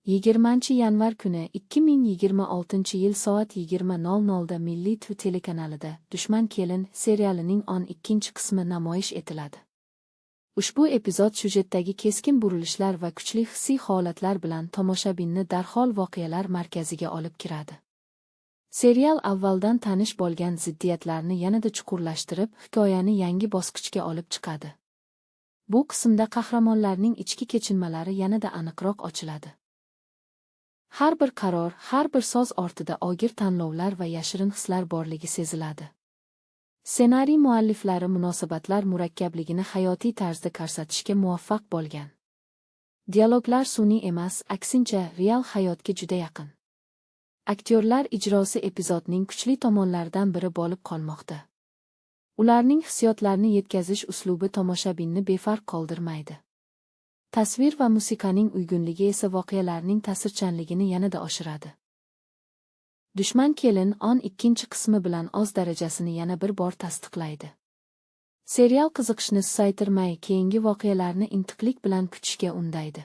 20-yanvar kuni 2026-yil soat 20:00 da Milliy telekanalida Dushman kelin serialining 12-qismi namoyish etiladi. Ushbu epizod syujetdagi keskin burilishlar va kuchli hissiy holatlar bilan tomoshabinni darhol voqealar markaziga olib kiradi. Serial avvaldan tanish bo'lgan ziddiyatlarni yanada chuqurlashtirib, hikoyani yangi bosqichga olib chiqadi. Bu qismda qahramonlarning ichki kechinmalari yanada aniqroq ochiladi. Har bir qaror, har bir so'z ortida og'ir tanlovlar va yashirin hislar borligi seziladi. Ssenariy mualliflari munosabatlar murakkabligini hayotiy tarzda ko'rsatishga muvaffaq bo'lgan. Dialoglar sun'iy emas, aksincha, real hayotga juda yaqin. Aktyorlar ijrosi epizodning kuchli tomonlaridan biri bo'lib qolmoqda. Ularning hissiyotlarni yetkazish uslubi tomoshabinni befarq qoldirmaydi. Tasvir va musiqaning uyg'unligi esa voqealarning ta'sirchanligini yanada oshiradi. Dushman kelin 12-qismi bilan o'z darajasini yana bir bor tasdiqlaydi. Serial qiziqishni susaytirmay, keyingi voqealarni intiqlik bilan kutishga undaydi.